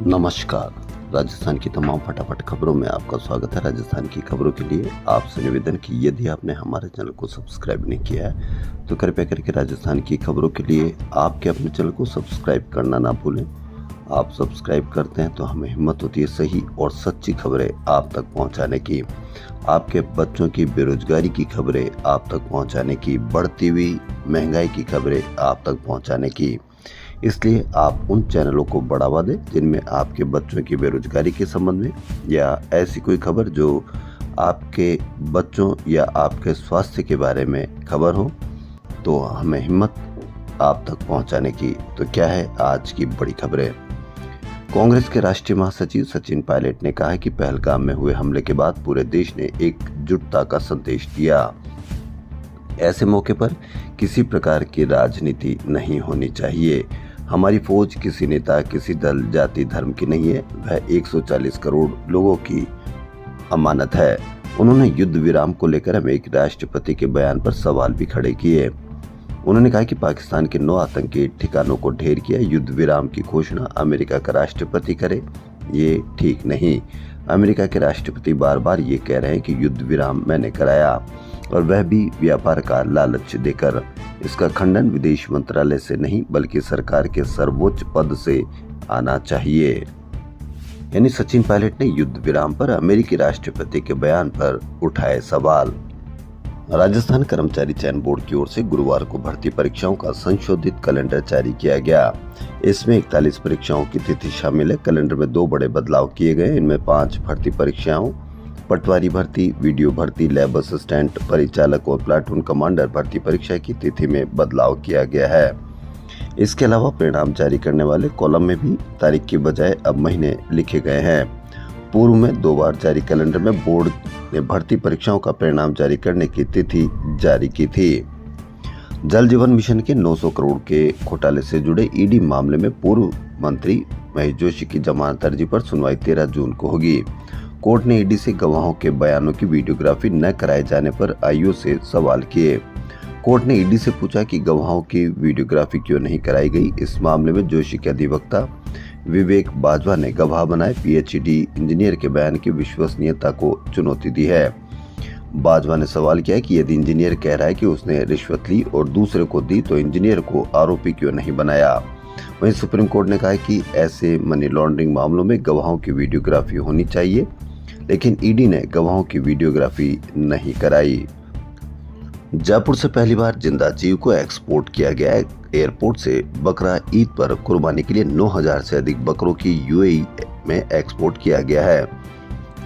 नमस्कार। राजस्थान की तमाम फटाफट खबरों में आपका स्वागत है। राजस्थान की खबरों के लिए आपसे निवेदन कि यदि आपने हमारे चैनल को सब्सक्राइब नहीं किया है तो कृपया करके राजस्थान की खबरों के लिए आपके अपने चैनल को सब्सक्राइब करना ना भूलें। आप सब्सक्राइब करते हैं तो हमें हिम्मत होती है सही और सच्ची खबरें आप तक पहुंचाने की, आपके बच्चों की बेरोजगारी की खबरें आप तक पहुंचाने की, बढ़ती हुई महंगाई की खबरें आप तक पहुंचाने की। इसलिए आप उन चैनलों को बढ़ावा दें जिनमें आपके बच्चों की बेरोजगारी के संबंध में या ऐसी कोई खबर जो आपके बच्चों या आपके स्वास्थ्य के बारे में खबर हो, तो हमें हिम्मत आप तक पहुंचाने की। तो क्या है आज की बड़ी खबरें। कांग्रेस के राष्ट्रीय महासचिव सचिन पायलट ने कहा है कि पहलगाम में हुए हमले के बाद पूरे देश ने एकजुटता का संदेश दिया। ऐसे मौके पर किसी प्रकार की राजनीति नहीं होनी चाहिए। हमारी फौज किसी नेता, किसी दल, जाति, धर्म की नहीं है, वह 140 करोड़ लोगों की अमानत है। उन्होंने युद्ध विराम को लेकर अमेरिकी राष्ट्रपति के बयान पर सवाल भी खड़े किए। उन्होंने कहा कि पाकिस्तान के 9 आतंकी ठिकानों को ढेर किया। युद्ध विराम की घोषणा अमेरिका का राष्ट्रपति करे, ये ठीक नहीं। अमेरिका के राष्ट्रपति बार बार ये कह रहे हैं कि युद्ध विराम मैंने कराया, और वह भी व्यापार का लालच देकर। इसका खंडन विदेश मंत्रालय से नहीं बल्कि सरकार के सर्वोच्च पद से आना चाहिए। यानी सचिन पायलट ने युद्ध विराम पर अमेरिकी राष्ट्रपति के बयान पर उठाए सवाल। राजस्थान कर्मचारी चयन बोर्ड की ओर से गुरुवार को भर्ती परीक्षाओं का संशोधित कैलेंडर जारी किया गया। इसमें 41 परीक्षाओं की तिथि शामिल है। कैलेंडर में 2 बड़े बदलाव किए गए। इनमें 5 भर्ती परीक्षाओं, पटवारी भर्ती, वीडियो भर्ती, लैब असिस्टेंट, परिचालक और प्लाटून कमांडर भर्ती परीक्षा की तिथि में बदलाव किया गया है। इसके अलावा परिणाम जारी करने वाले कॉलम में भी तारीख की बजाय अब महीने लिखे गए हैं। पूर्व में 2 बार जारी कैलेंडर में बोर्ड ने भर्ती परीक्षाओं का परिणाम जारी करने की तिथि जारी की थी। जल जीवन मिशन के 900 करोड़ के घोटाले से जुड़े ईडी मामले में पूर्व मंत्री महेश जोशी की जमानत अर्जी पर सुनवाई 13 जून को होगी। कोर्ट ने ईडी से गवाहों के बयानों की वीडियोग्राफी न कराए जाने पर आईओ से सवाल किए। कोर्ट ने ईडी से पूछा कि गवाहों की वीडियोग्राफी क्यों नहीं कराई गई। इस मामले में जोशी के अधिवक्ता विवेक बाजवा ने गवाह बनाए पीएचडी इंजीनियर के बयान की विश्वसनीयता को चुनौती दी है। बाजवा ने सवाल किया कि यदि इंजीनियर कह रहा है कि उसने रिश्वत ली और दूसरे को दी तो इंजीनियर को आरोपी क्यों नहीं बनाया। वहीं सुप्रीम कोर्ट ने कहा कि ऐसे मनी लॉन्ड्रिंग मामलों में गवाहों की वीडियोग्राफी होनी चाहिए, लेकिन ईडी ने गवाहों की वीडियोग्राफी नहीं कराई। जयपुर से पहली बार जिंदा जीव को एक्सपोर्ट किया गया है। एयरपोर्ट से बकरा ईद पर कुर्बानी के लिए 9000 से अधिक बकरों की यूएई में एक्सपोर्ट किया गया है।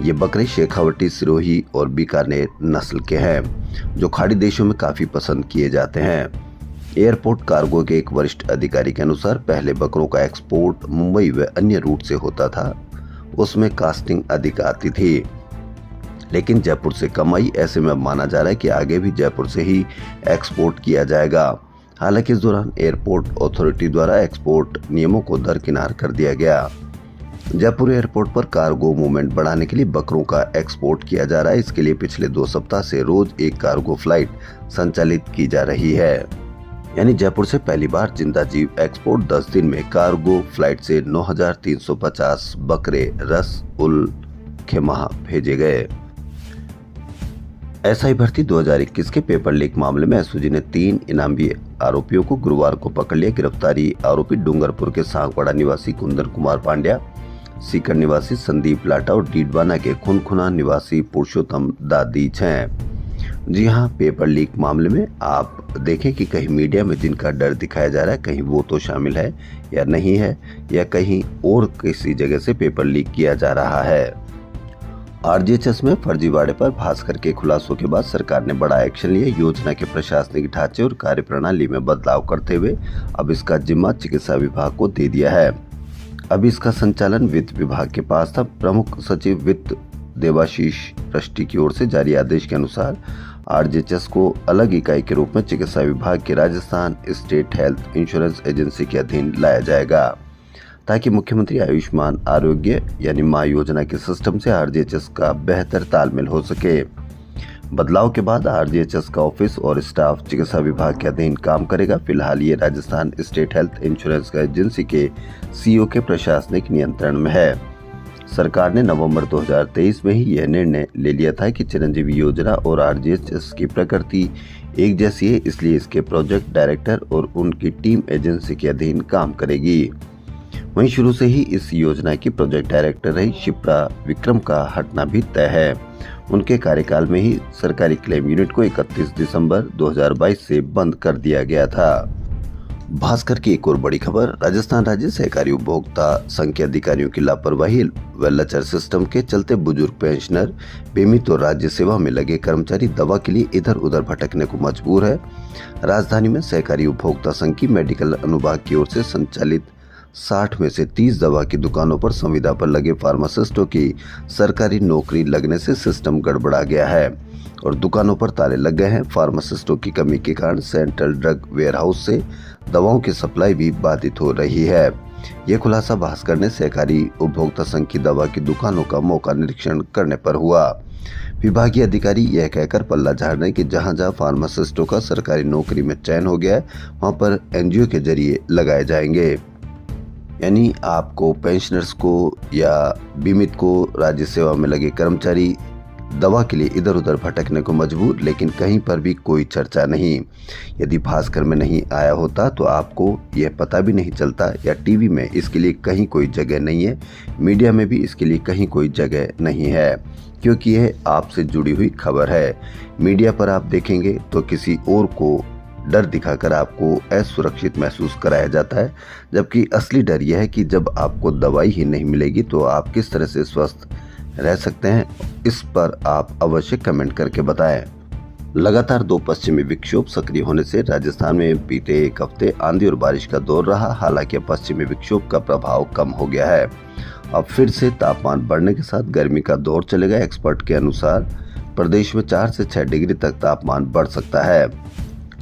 ये बकरे शेखावटी, सिरोही और बीकानेर नस्ल के हैं, जो खाड़ी देशों में काफी पसंद किए जाते हैं। एयरपोर्ट कार्गो के एक वरिष्ठ अधिकारी के अनुसार पहले बकरों का एक्सपोर्ट मुंबई व अन्य रूट से होता था। उसमें कास्टिंग अधिक आती थी, लेकिन जयपुर से कम आई। ऐसे में माना जा रहा है कि आगे भी जयपुर से ही एक्सपोर्ट किया जाएगा। हालांकि इस दौरान एयरपोर्ट अथॉरिटी द्वारा एक्सपोर्ट नियमों को दरकिनार कर दिया गया। जयपुर एयरपोर्ट पर कार्गो मूवमेंट बढ़ाने के लिए बकरों का एक्सपोर्ट किया जा रहा है। इसके लिए पिछले 2 सप्ताह से रोज एक कार्गो फ्लाइट संचालित की जा रही है। यानी जयपुर से पहली बार जिंदा जीव एक्सपोर्ट। 10 दिन में कार्गो फ्लाइट से 9350 बकरे रस उल खेमा भेजे गए। एसआई भर्ती 2021 के पेपर लीक मामले में एसओजी ने 3 इनामी आरोपियों को गुरुवार को पकड़ लिया। गिरफ्तारी आरोपी डूंगरपुर के सांगवाड़ा निवासी कुंदन कुमार पांड्या, सीकर निवासी संदीप लाटा और डीडवाना के खुनखुना निवासी पुरुषोत्तम दादीच हैं। जी हां, पेपर लीक मामले में आप देखें कि कहीं मीडिया में जिनका डर दिखाया जा रहा है, कहीं वो तो शामिल है या नहीं है, या कहीं और किसी जगह से पेपर लीक किया जा रहा है। आरजीएचएस में फर्जीवाड़े पर भास्कर के खुलासों के बाद सरकार ने बड़ा एक्शन लिया। योजना के प्रशासनिक ढांचे और कार्यप्रणाली में बदलाव करते हुए अब इसका जिम्मा चिकित्सा विभाग को दे दिया है। अब इसका संचालन वित्त विभाग के पास था। प्रमुख सचिव वित्त देवाशीष पृष्टि की ओर से जारी आदेश के अनुसार आरजीएचएस को अलग इकाई के रूप में चिकित्सा विभाग के Rajasthan state health insurance agency के अधीन लाया जाएगा, ताकि मुख्यमंत्री आयुष्मान आरोग्य यानी मां योजना के सिस्टम से आरजीएचएस का बेहतर तालमेल हो सके। बदलाव के बाद आरजीएचएस का ऑफिस और स्टाफ चिकित्सा विभाग के अधीन काम करेगा। फिलहाल ये Rajasthan state health insurance agency के सीईओ के प्रशासनिक नियंत्रण में है। सरकार ने नवंबर 2023 में ही यह निर्णय ले लिया था कि चिरंजीवी योजना और आरजीएचएस की प्रकृति एक जैसी है, इसलिए इसके प्रोजेक्ट डायरेक्टर और उनकी टीम एजेंसी के अधीन काम करेगी। वहीं शुरू से ही इस योजना की प्रोजेक्ट डायरेक्टर रही शिप्रा विक्रम का हटना भी तय है। उनके कार्यकाल में ही सरकारी क्लेम यूनिट को 31 दिसंबर 2022 से बंद कर दिया गया था। भास्कर की एक और बड़ी खबर, राजस्थान राज्य सहकारी उपभोक्ता संघ के अधिकारियों की लापरवाही व लचर सिस्टम के चलते बुजुर्ग पेंशनर, बीमित और राज्य सेवा में लगे कर्मचारी दवा के लिए इधर उधर भटकने को मजबूर है। राजधानी में सहकारी उपभोक्ता संघ की मेडिकल अनुभाग की ओर से संचालित 60 में से 30 दवा की दुकानों पर संविदा पर लगे फार्मासिस्टों की सरकारी नौकरी लगने से सिस्टम गड़बड़ा गया है और दुकानों पर ताले लग गए हैं। फार्मासिस्टों की कमी के कारण सेंट्रल ड्रग वेयरहाउस से दवाओं की सप्लाई भी बाधित हो रही है। ये खुलासा भास्कर ने सहकारी उपभोक्ता संघ की दवा की दुकानों का मौका निरीक्षण करने पर हुआ। विभागीय अधिकारी यह कहकर पल्ला झाड़ रहे कि जहां फार्मासिस्टों का सरकारी नौकरी में चयन हो गया है, वहां पर एनजीओ के जरिए लगाए जाएंगे। यानी आपको पेंशनर्स को या बीमित को राज्य सेवा में लगे कर्मचारी दवा के लिए इधर उधर भटकने को मजबूर, लेकिन कहीं पर भी कोई चर्चा नहीं। यदि भास्कर में नहीं आया होता तो आपको यह पता भी नहीं चलता, या टीवी में इसके लिए कहीं कोई जगह नहीं है, मीडिया में भी इसके लिए कहीं कोई जगह नहीं है, क्योंकि यह आपसे जुड़ी हुई खबर है। मीडिया पर आप देखेंगे तो किसी और को डर दिखाकर आपको असुरक्षित महसूस कराया जाता है, जबकि असली डर यह है कि जब आपको दवाई ही नहीं मिलेगी तो आप किस तरह से स्वस्थ रह सकते हैं। इस पर आप अवश्य कमेंट करके बताएं। लगातार 2 पश्चिमी विक्षोभ सक्रिय होने से राजस्थान में बीते एक हफ्ते आंधी और बारिश का दौर रहा। हालांकि पश्चिमी विक्षोभ का प्रभाव कम हो गया है। अब फिर से तापमान बढ़ने के साथ गर्मी का दौर चलेगा। एक्सपर्ट के अनुसार प्रदेश में 4 से 6 डिग्री तक तापमान बढ़ सकता है।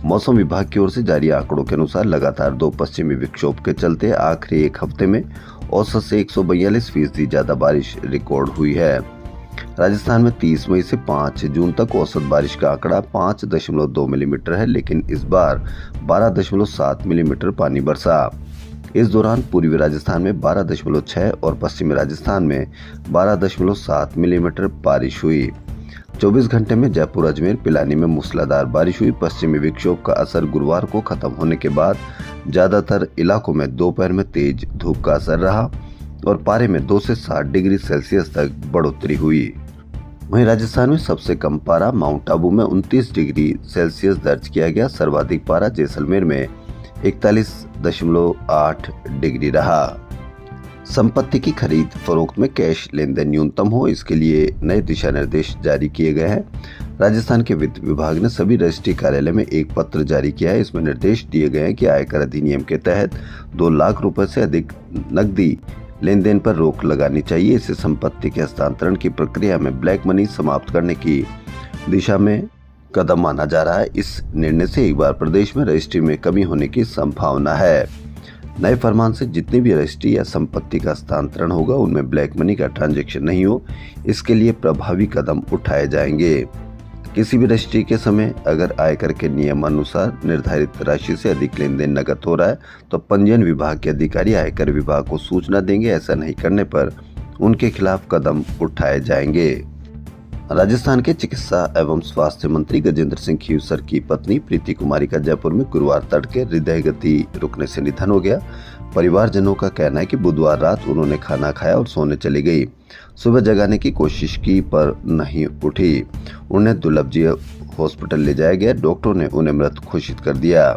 मौसम विभाग की ओर से जारी आंकड़ों के अनुसार लगातार 2 पश्चिमी विक्षोभ के चलते आखिरी एक हफ्ते में औसत से 142% ज्यादा बारिश रिकॉर्ड हुई है। राजस्थान में 30 मई से 5 जून तक औसत बारिश का आंकड़ा 5.2 मिलीमीटर है, लेकिन इस बार 12.7 मिलीमीटर पानी बरसा। इस दौरान पूर्वी राजस्थान में 12.6 और पश्चिमी राजस्थान में 12.7 मिलीमीटर बारिश हुई। 24 घंटे में जयपुर, अजमेर, पिलानी में मूसलाधार बारिश हुई। पश्चिमी विक्षोभ का असर गुरुवार को खत्म होने के बाद ज्यादातर इलाकों में दोपहर में तेज धूप का असर रहा और पारे में 2 से 7 डिग्री सेल्सियस तक बढ़ोतरी हुई। वहीं राजस्थान में सबसे कम पारा माउंट आबू में 29 डिग्री सेल्सियस दर्ज किया गया। सर्वाधिक पारा जैसलमेर में 41.8 डिग्री रहा। संपत्ति की खरीद फरोख्त में कैश लेन देन न्यूनतम हो, इसके लिए नए दिशा निर्देश जारी किए गए हैं। राजस्थान के वित्त विभाग ने सभी रजिस्ट्री कार्यालय में एक पत्र जारी किया है। इसमें निर्देश दिए गए हैं कि आयकर अधिनियम के तहत 2 लाख रुपए से अधिक नकदी लेन देन पर रोक लगानी चाहिए। इससे संपत्ति के हस्तांतरण की प्रक्रिया में ब्लैक मनी समाप्त करने की दिशा में कदम माना जा रहा है। इस निर्णय से एक बार प्रदेश में रजिस्ट्री में कमी होने की संभावना है। नए फरमान से जितनी भी रजिस्ट्री या संपत्ति का हस्तांतरण होगा उनमें ब्लैक मनी का ट्रांजैक्शन नहीं हो, इसके लिए प्रभावी कदम उठाए जाएंगे। किसी भी रजिस्ट्री के समय अगर आयकर के नियमानुसार निर्धारित राशि से अधिक लेन देन नकद हो रहा है तो पंजीयन विभाग के अधिकारी आयकर विभाग को सूचना देंगे। ऐसा नहीं करने पर उनके खिलाफ कदम उठाए जाएंगे। राजस्थान के चिकित्सा एवं स्वास्थ्य मंत्री गजेंद्र सिंह खीवसर की पत्नी प्रीति कुमारी का जयपुर में गुरुवार तड़के हृदय गति रुकने से निधन हो गया। परिवारजनों का कहना है कि बुधवार रात उन्होंने खाना खाया और सोने चली गई। सुबह जगाने की कोशिश की पर नहीं उठी। उन्हें दुर्लभजी हॉस्पिटल ले जाया गया। डॉक्टरों ने उन्हें मृत घोषित कर दिया।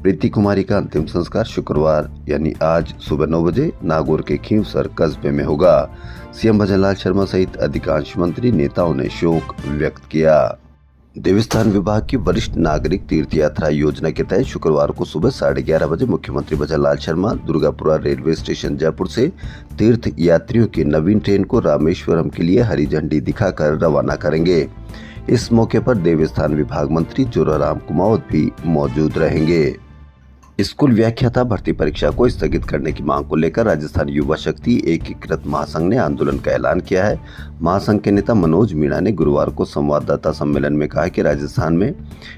प्रीति कुमारी का अंतिम संस्कार शुक्रवार यानी आज सुबह 9 बजे नागौर के खीवसर कस्बे में होगा। सीएम भजनलाल शर्मा सहित अधिकांश मंत्री नेताओं ने शोक व्यक्त किया। देवस्थान विभाग की वरिष्ठ नागरिक तीर्थ यात्रा योजना के तहत शुक्रवार को सुबह 11:30 बजे मुख्यमंत्री भजनलाल शर्मा दुर्गापुरा रेलवे स्टेशन जयपुर से तीर्थ यात्रियों की नवीन ट्रेन को रामेश्वरम के लिए हरी झंडी दिखाकर रवाना करेंगे। इस मौके पर देवस्थान विभाग मंत्री जोराराम कुमावत भी मौजूद रहेंगे। स्कूल व्याख्याता भर्ती परीक्षा को स्थगित करने की मांग को लेकर राजस्थान युवा शक्ति एकीकृत महासंघ ने आंदोलन का ऐलान किया है। महासंघ के नेता मनोज मीणा ने गुरुवार को संवाददाता सम्मेलन में कहा कि राजस्थान में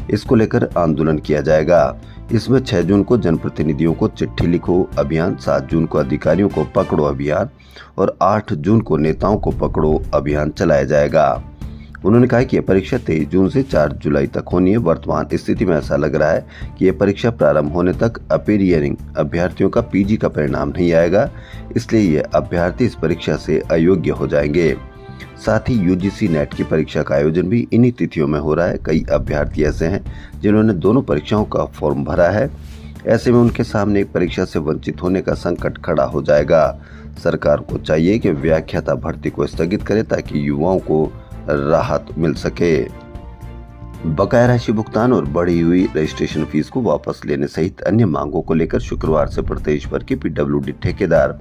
इसको लेकर आंदोलन किया जाएगा। इसमें 6 जून को जनप्रतिनिधियों को चिट्ठी लिखो अभियान, 7 जून को अधिकारियों को पकड़ो अभियान और 8 जून को नेताओं को पकड़ो अभियान चलाया जाएगा। उन्होंने कहा कि यह परीक्षा 23 जून से 4 जुलाई तक होनी है। वर्तमान स्थिति में ऐसा लग रहा है कि यह परीक्षा प्रारंभ होने तक अपीयरिंग अभ्यर्थियों का पीजी का परिणाम नहीं आएगा, इसलिए ये अभ्यर्थी इस परीक्षा से अयोग्य हो जाएंगे। साथ ही यूजीसी नेट की परीक्षा का आयोजन भी इन्हीं तिथियों में हो रहा है। कई अभ्यर्थी ऐसे हैं जिन्होंने दोनों परीक्षाओं का फॉर्म भरा है, ऐसे में उनके सामने एक परीक्षा से वंचित होने का संकट खड़ा हो जाएगा। सरकार को चाहिए कि व्याख्याता भर्ती को स्थगित करे ताकि युवाओं को राहत मिल सके। बकाया राशि भुगतान और बढ़ी हुई रजिस्ट्रेशन फीस को वापस लेने सहित अन्य मांगों को लेकर शुक्रवार से प्रदेश भर के पीडब्ल्यूडी ठेकेदार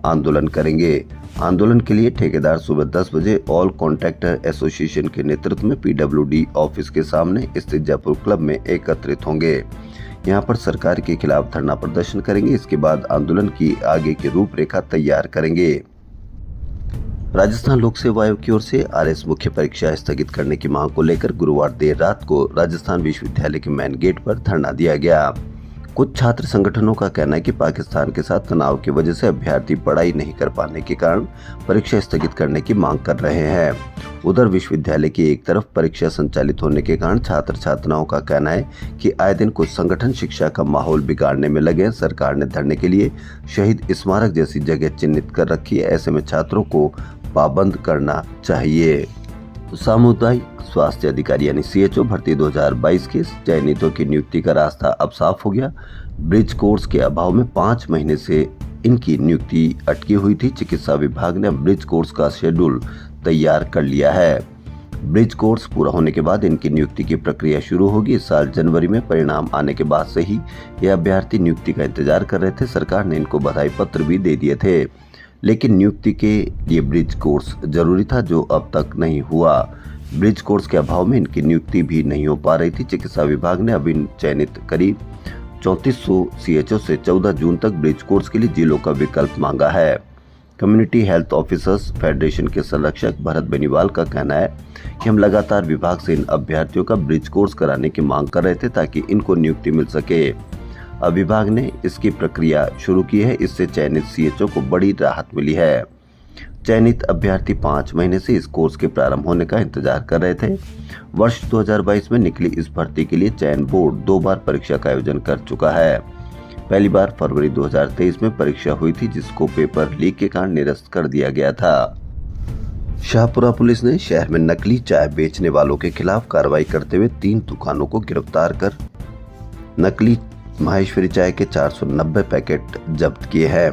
आंदोलन करेंगे। आंदोलन के लिए ठेकेदार सुबह 10 बजे ऑल कॉन्ट्रैक्टर एसोसिएशन के नेतृत्व में पीडब्ल्यूडी ऑफिस के सामने स्थित जयपुर क्लब में एकत्रित होंगे। यहां पर सरकार के खिलाफ धरना प्रदर्शन करेंगे। इसके बाद आंदोलन की आगे की रूपरेखा तैयार करेंगे। राजस्थान लोक सेवा आयोग की ओर से आरएस मुख्य परीक्षा स्थगित करने की मांग को लेकर गुरुवार देर रात को राजस्थान विश्वविद्यालय के मेन गेट पर धरना दिया गया। कुछ छात्र संगठनों का कहना है कि पाकिस्तान के साथ तनाव की वजह से अभ्यर्थी पढ़ाई नहीं कर पाने के कारण परीक्षा स्थगित करने की मांग कर रहे हैं। उधर विश्वविद्यालय की एक तरफ परीक्षा संचालित होने के कारण छात्र छात्राओं का कहना है कि आए दिन कुछ संगठन शिक्षा का माहौल बिगाड़ने में लगे हैं। सरकार ने धरने के लिए शहीद स्मारक जैसी जगह चिन्हित कर रखी है, ऐसे में छात्रों को पाबंद करना चाहिए। सामुदायिक स्वास्थ्य अधिकारी यानी सीएचओ भर्ती 2022 के चयनितों की नियुक्ति का रास्ता अब साफ हो गया। ब्रिज कोर्स के अभाव में 5 महीने से इनकी नियुक्ति अटकी हुई थी। चिकित्सा विभाग ने ब्रिज कोर्स का शेड्यूल तैयार कर लिया है। ब्रिज कोर्स पूरा होने के बाद इनकी नियुक्ति की प्रक्रिया शुरू होगी। इस साल जनवरी में परिणाम आने के बाद से ही ये अभ्यर्थी नियुक्ति का इंतजार कर रहे थे। सरकार ने इनको बधाई पत्र भी दे दिए थे, लेकिन नियुक्ति के लिए ब्रिज कोर्स जरूरी था, जो अब तक नहीं हुआ। ब्रिज कोर्स के अभाव में इनकी नियुक्ति भी नहीं हो पा रही थी। चिकित्सा विभाग ने अभी चयनित करीब 3400 सीएचओ से 14 जून तक ब्रिज कोर्स के लिए जिलों का विकल्प मांगा है। कम्युनिटी हेल्थ ऑफिसर्स फेडरेशन के संरक्षक भरत बेनीवाल का कहना है कि हम लगातार विभाग से इन अभ्यर्थियों का ब्रिज कोर्स कराने की मांग कर रहे थे ताकि इनको नियुक्ति मिल सके। अब विभाग ने इसकी प्रक्रिया शुरू की है। इससे चयनित सीएचओ को बड़ी राहत मिली है। चयनित अभ्यर्थी 5 महीने से इस कोर्स के प्रारंभ होने का इंतजार कर रहे थे। वर्ष 2022 में निकली इस भर्ती के लिए चयन बोर्ड 2 बार परीक्षा का आयोजन कर चुका है। पहली बार फरवरी 2023 में परीक्षा हुई थी, जिसको पेपर लीक के कारण निरस्त कर दिया गया था। शाहपुरा पुलिस ने शहर में नकली चाय बेचने वालों के खिलाफ कार्रवाई करते हुए 3 दुकानों को गिरफ्तार कर नकली माहेश्वरी चाय के 490 पैकेट जब्त किए हैं।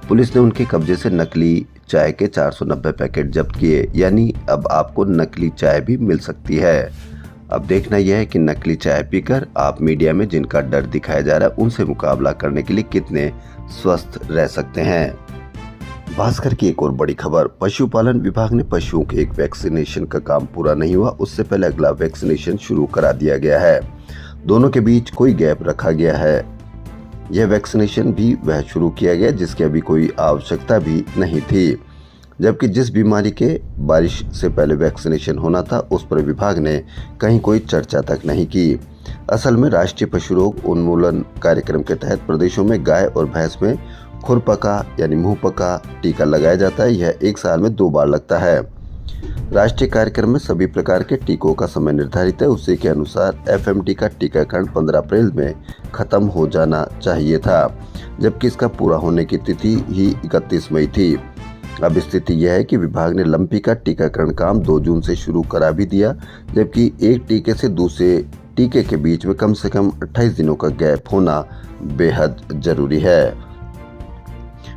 पुलिस ने उनके कब्जे से नकली चाय के 490 पैकेट जब्त किए, यानी अब आपको नकली चाय भी मिल सकती है। अब देखना यह है कि नकली चाय पीकर आप मीडिया में जिनका डर दिखाया जा रहा है उनसे मुकाबला करने के लिए कितने स्वस्थ रह सकते हैं। भास्कर की एक और बड़ी खबर, पशुपालन विभाग ने पशुओं के एक वैक्सीनेशन का काम पूरा नहीं हुआ, उससे पहले अगला वैक्सीनेशन शुरू करा दिया गया है। दोनों के बीच कोई गैप रखा गया है। यह वैक्सीनेशन भी वह शुरू किया गया जिसकी अभी कोई आवश्यकता भी नहीं थी, जबकि जिस बीमारी के बारिश से पहले वैक्सीनेशन होना था उस पर विभाग ने कहीं कोई चर्चा तक नहीं की। असल में राष्ट्रीय पशु रोग उन्मूलन कार्यक्रम के तहत प्रदेशों में गाय और भैंस में खुरपका यानी मुंहपका टीका लगाया जाता है। यह 1 साल में 2 बार लगता है। राष्ट्रीय कार्यक्रम में सभी प्रकार के टीकों का समय निर्धारित है। उसी के अनुसार एफएमटी का टीकाकरण 15 अप्रैल में खत्म हो जाना चाहिए था, जबकि इसका पूरा होने की तिथि ही 31 मई थी। अब स्थिति यह है कि विभाग ने लंपी का टीकाकरण काम 2 जून से शुरू करा भी दिया, जबकि एक टीके से दूसरे टीके के बीच में कम से कम 28 दिनों का गैप होना बेहद जरूरी है।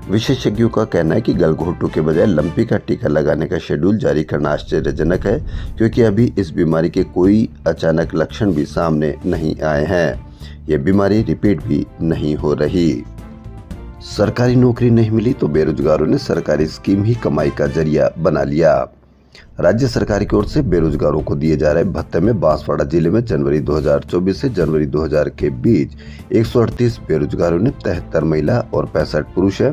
विशेषज्ञों का कहना है कि गलघोटू के बजाय लंपी का टीका लगाने का शेड्यूल जारी करना आश्चर्यजनक है, क्योंकि अभी इस बीमारी के कोई अचानक लक्षण भी सामने नहीं आए हैं। यह बीमारी रिपीट भी नहीं हो रही। सरकारी नौकरी नहीं मिली तो बेरोजगारों ने सरकारी स्कीम ही कमाई का जरिया बना लिया। राज्य सरकार की ओर से बेरोजगारों को दिए जा रहे भत्ते में बांसवाड़ा जिले में जनवरी 2024 से जनवरी 2000 के बीच 138 बेरोजगारों ने 73 महिला और 65 पुरुष है।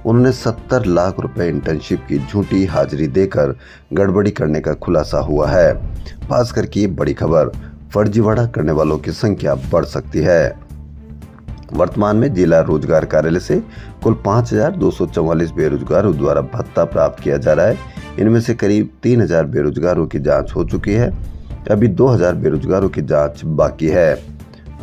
उन्होंने 70 लाख रुपए इंटर्नशिप की झूठी हाजिरी देकर गड़बड़ी करने का खुलासा हुआ है। खास करके ये बड़ी खबर, फर्जीवाड़ा करने वालों की संख्या बढ़ सकती है। वर्तमान में जिला रोजगार कार्यालय से कुल 5,244 बेरोजगारों द्वारा भत्ता प्राप्त किया जा रहा है। इनमें से करीब 3,000 बेरोजगारों की जांच हो चुकी है। अभी 2,000 बेरोजगारों की जांच बाकी है।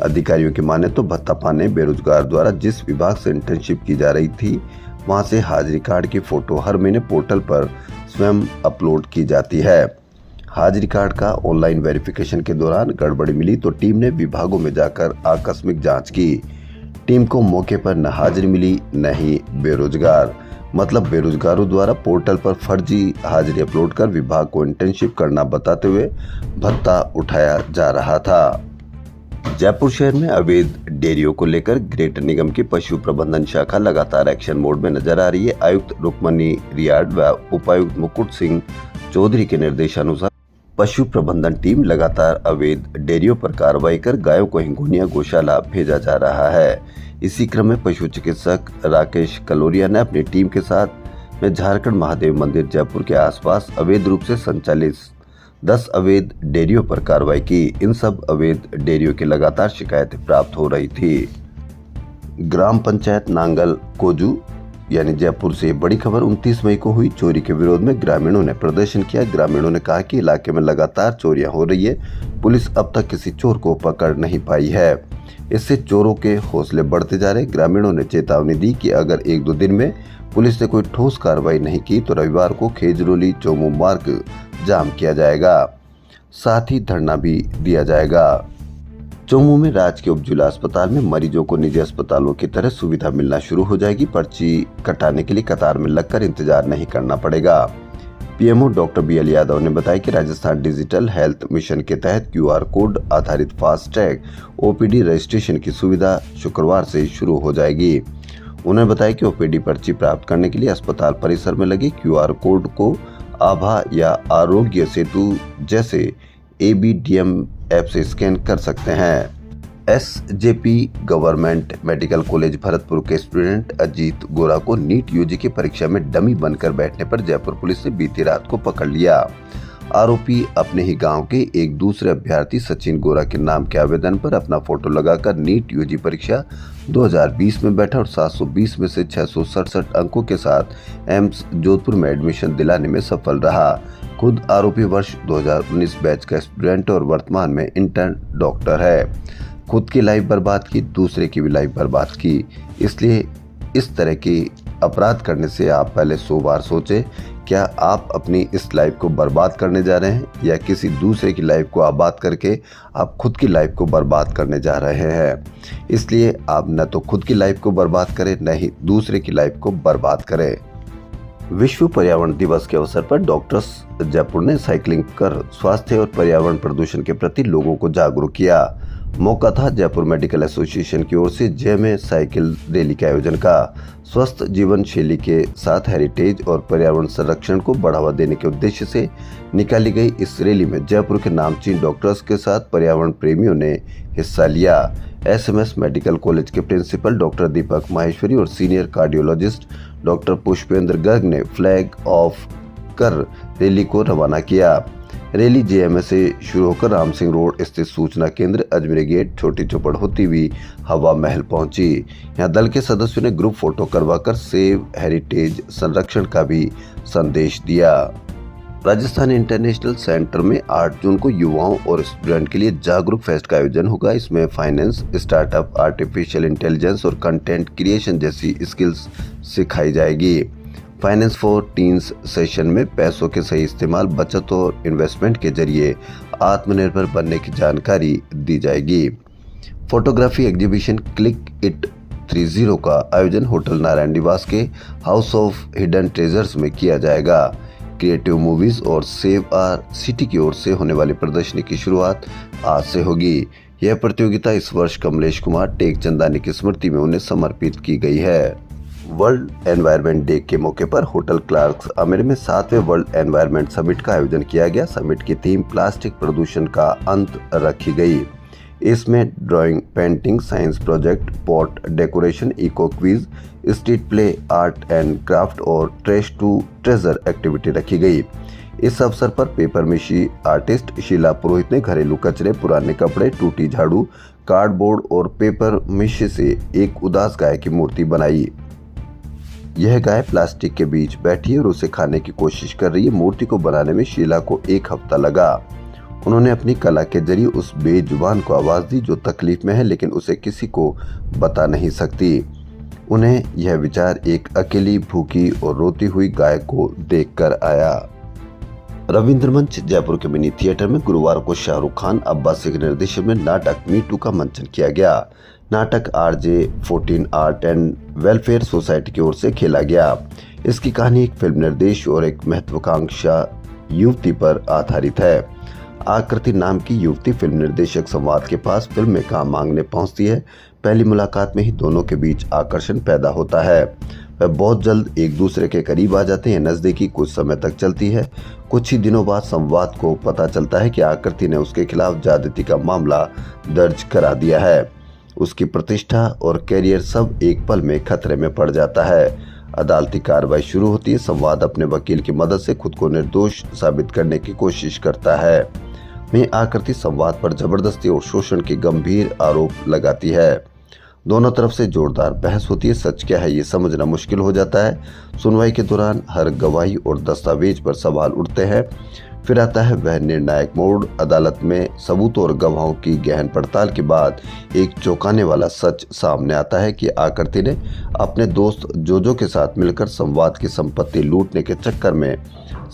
अधिकारियों की माने तो भत्ता पाने बेरोजगार द्वारा जिस विभाग से इंटर्नशिप की जा रही थी, वहां से हाजिरी कार्ड की फोटो हर महीने पोर्टल पर स्वयं अपलोड की जाती है। हाजिरी कार्ड का ऑनलाइन वेरिफिकेशन के दौरान गड़बड़ी मिली तो टीम ने विभागों में जाकर आकस्मिक जांच की। टीम को मौके पर न हाजिरी मिली न ही बेरोजगार, मतलब बेरोजगारों द्वारा पोर्टल पर फर्जी हाजिरी अपलोड कर विभाग को इंटर्नशिप करना बताते हुए भत्ता उठाया जा रहा था। जयपुर शहर में अवैध डेयरियों को लेकर ग्रेटर निगम की पशु प्रबंधन शाखा लगातार एक्शन मोड में नजर आ रही है। आयुक्त रुक्मणी रियाड व उपायुक्त मुकुट सिंह चौधरी के निर्देशानुसार पशु प्रबंधन टीम लगातार अवैध डेयरियों पर कार्रवाई कर गायों को हिंगोनिया गौशाला भेजा जा रहा है। इसी क्रम में पशु चिकित्सक राकेश कलोरिया ने अपनी टीम के साथ में झारखंड महादेव मंदिर जयपुर के आसपास अवैध रूप से संचालित 10 अवैध डेयरियों पर कार्रवाई की। इन सब अवैध डेयरियों की लगातार शिकायतें प्राप्त हो रही थी। ग्राम पंचायत नांगल कोजू यानी जयपुर से बड़ी खबर, 29 मई को हुई चोरी के विरोध में ग्रामीणों ने प्रदर्शन किया। ग्रामीणों ने कहा कि इलाके में लगातार चोरियां हो रही है, पुलिस अब तक किसी चोर को पकड़ नहीं पाई है। इससे चोरों के हौसले बढ़ते जा रहे। ग्रामीणों ने चेतावनी दी कि अगर 1-2 दिन में पुलिस ने कोई ठोस कार्रवाई नहीं की तो रविवार को खेजरोली चोमू मार्ग जाम किया जाएगा, साथ ही धरना भी दिया जाएगा। चोमू में राजकीय उप जिला अस्पताल में मरीजों को निजी अस्पतालों की तरह सुविधा मिलना शुरू हो जाएगी। पर्ची कटाने के लिए कतार में लगकर इंतजार नहीं करना पड़ेगा। पीएमओ डॉक्टर BL यादव ने बताया कि राजस्थान डिजिटल हेल्थ मिशन के तहत QR कोड आधारित फास्ट ट्रैक OPD रजिस्ट्रेशन की सुविधा शुक्रवार से शुरू हो जाएगी। उन्होंने बताया कि OPD पर्ची प्राप्त करने के लिए अस्पताल परिसर में लगे QR कोड को आभा या आरोग्य सेतु जैसे ABDM ऐप से स्कैन कर सकते हैं। SJP government medical college Bharatpur के स्टूडेंट अजीत गोरा को नीट UG की परीक्षा में डमी बनकर बैठने पर जयपुर पुलिस ने बीती रात को पकड़ लिया। आरोपी अपने ही गांव के एक दूसरे अभ्यर्थी सचिन गोरा के नाम के आवेदन पर अपना फोटो लगाकर नीट UG परीक्षा 2020 में बैठा और 720 में से 667 अंकों के साथ एम्स जोधपुर में एडमिशन दिलाने में सफल रहा। खुद आरोपी वर्ष 2019 बैच का स्टूडेंट और वर्तमान में इंटर्न डॉक्टर है। खुद की लाइफ बर्बाद की, दूसरे की भी लाइफ बर्बाद की। इसलिए इस तरह की अपराध करने से आप पहले 100 बार सोचें, क्या आप अपनी इस लाइफ को बर्बाद करने जा रहे हैं या किसी दूसरे की लाइफ को आबाद करके आप खुद की लाइफ को बर्बाद करने जा रहे हैं। इसलिए आप न तो खुद की लाइफ को बर्बाद करें न ही दूसरे की लाइफ को बर्बाद करें। विश्व पर्यावरण दिवस के अवसर पर डॉक्टर्स जयपुर ने साइकिलिंग कर स्वास्थ्य और पर्यावरण प्रदूषण के प्रति लोगों को जागरूक किया। मौका था जयपुर मेडिकल एसोसिएशन की ओर से जय में साइकिल रैली के आयोजन का। स्वस्थ जीवन शैली के साथ हेरिटेज और पर्यावरण संरक्षण को बढ़ावा देने के उद्देश्य से निकाली गई इस रैली में जयपुर के नामचीन डॉक्टर्स के साथ पर्यावरण प्रेमियों ने हिस्सा लिया। SMS मेडिकल कॉलेज के प्रिंसिपल डॉक्टर दीपक माहेश्वरी और senior cardiologist doctor Pushpendra Garg ने फ्लैग ऑफ कर रैली को रवाना किया। रैली JMA से शुरू होकर राम सिंह रोड स्थित सूचना केंद्र, अजमेरी गेट, छोटी चौपड़ होती हुई हवा महल पहुंची। यहां दल के सदस्यों ने ग्रुप फोटो करवाकर सेव हेरिटेज संरक्षण का भी संदेश दिया। राजस्थान इंटरनेशनल सेंटर में 8 जून को युवाओं और स्टूडेंट के लिए जागरूक फेस्ट का आयोजन होगा। इसमें फाइनेंस, स्टार्टअप, आर्टिफिशियल इंटेलिजेंस और कंटेंट क्रिएशन जैसी स्किल्स सिखाई जाएगी। फाइनेंस फॉर टीन्स सेशन में पैसों के सही इस्तेमाल, बचत और इन्वेस्टमेंट के जरिए आत्मनिर्भर बनने की जानकारी दी जाएगी। फोटोग्राफी एग्जीबिशन क्लिक इट 30 का आयोजन होटल नारायण निवास के हाउस ऑफ हिडन ट्रेजर्स में किया जाएगा। क्रिएटिव मूवीज और सेव आर सिटी की ओर से होने वाली प्रदर्शनी की शुरुआत आज से होगी। यह प्रतियोगिता इस वर्ष कमलेश कुमार टेक चंदानी की स्मृति में उन्हें समर्पित की गई है। वर्ल्ड एनवायरनमेंट डे के मौके पर होटल क्लार्क्स अमेर में 7वें वर्ल्ड एनवायरनमेंट समिट का आयोजन किया गया। समिट की थीम प्लास्टिक प्रदूषण का अंत रखी गई। इसमें drawing, painting, science project, pot decoration, eco quiz, street play, art and craft और ट्रेश टू ट्रेजर एक्टिविटी रखी गई। इस अवसर पर पेपर मिशी आर्टिस्ट शीला पुरोहित ने घरेलू कचरे, पुराने कपड़े, टूटी झाड़ू, कार्डबोर्ड और पेपर मिशी से एक उदास गाय की मूर्ति बनाई। यह गाय प्लास्टिक के बीच बैठी है और उसे खाने की कोशिश कर रही है। मूर्ति को बनाने में शीला को 1 हफ्ता लगा। उन्होंने अपनी कला के जरिए उस बेजुबान को आवाज दी जो तकलीफ में है लेकिन उसे किसी को बता नहीं सकती। उन्हें यह विचार एक अकेली, भूखी और रोती हुई गाय को देखकर आया। रविंद्र मंच जयपुर के मिनी थिएटर में गुरुवार को शाहरुख खान, अब्बासी के निर्देशन में नाटक मी टू का मंचन किया गया। नाटक RJ14 art and welfare society की ओर से खेला गया। इसकी कहानी एक फिल्म निर्देश और एक महत्वाकांक्षा युवती पर आधारित है। आकृति नाम की युवती फिल्म निर्देशक संवाद के पास फिल्म में काम मांगने पहुंचती है। पहली मुलाकात में ही दोनों के बीच आकर्षण पैदा होता है। वह बहुत जल्द एक दूसरे के करीब आ जाते हैं। नजदीकी कुछ समय तक चलती है। कुछ ही दिनों बाद संवाद को पता चलता है कि आकृति ने उसके खिलाफ ज्यादती का मामला दर्ज करा दिया है। उसकी प्रतिष्ठा और कैरियर सब एक पल में खतरे में पड़ जाता है। अदालती कार्रवाई शुरू होती है। संवाद अपने वकील की मदद से खुद को निर्दोष साबित करने की कोशिश करता है। वहीं आकृति संवाद पर जबरदस्ती और शोषण के गंभीर आरोप लगाती है। दोनों तरफ से जोरदार बहस होती है। सच क्या है ये समझना मुश्किल हो जाता है। सुनवाई के दौरान हर गवाही और दस्तावेज पर सवाल उठते हैं। फिर आता है वह निर्णायक मोड़। अदालत में सबूतों और गवाहों की गहन पड़ताल के बाद एक चौंकाने वाला सच सामने आता है कि आकृति ने अपने दोस्त जोजो के साथ मिलकर संवाद की संपत्ति लूटने के चक्कर में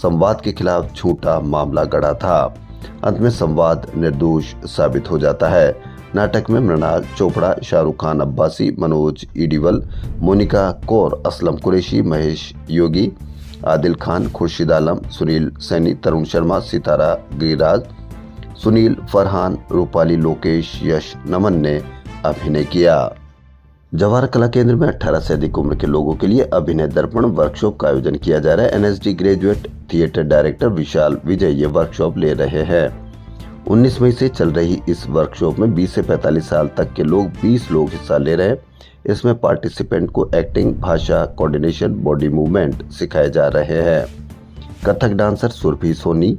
संवाद के खिलाफ झूठा मामला गढ़ा था। अंत में संवाद निर्दोष साबित हो जाता है। नाटक में मृणाल चोपड़ा, शाहरुख खान, अब्बासी, मनोज ईडीवल, मोनिका कौर, असलम कुरैशी, महेश योगी, आदिल खान, खुर्शीद आलम, सुनील सैनी, तरुण शर्मा, सितारा गिरिराज, सुनील फरहान, रूपाली, लोकेश, यश नमन ने अभिनय किया। जवाहर कला केंद्र में 18 से अधिक उम्र के लोगों के लिए अभिनय दर्पण वर्कशॉप का आयोजन किया जा रहा है। NSD ग्रेजुएट थिएटर डायरेक्टर विशाल विजय ये वर्कशॉप ले रहे हैं। 19 मई से चल रही इस वर्कशॉप में 20 से 45 साल तक के 20 लोग हिस्सा ले रहे हैं। इसमें पार्टिसिपेंट को एक्टिंग, भाषा, कोऑर्डिनेशन, बॉडी मूवमेंट सिखाए जा रहे हैं। Kathak dancer Surabhi Soni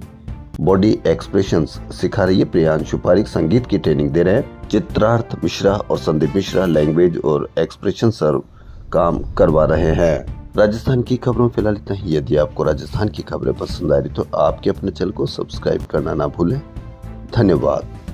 body expressions सिखा रही है। प्रियांशु पारिक संगीत की ट्रेनिंग दे रहे हैं। चित्रार्थ मिश्रा और संदीप मिश्रा लैंग्वेज और एक्सप्रेशन सर्व काम करवा रहे हैं। राजस्थान की खबरों में फिलहाल इतना ही। यदि आपको राजस्थान की खबरें पसंद आ रही तो आपके अपने चैनल को सब्सक्राइब करना ना भूलें। धन्यवाद।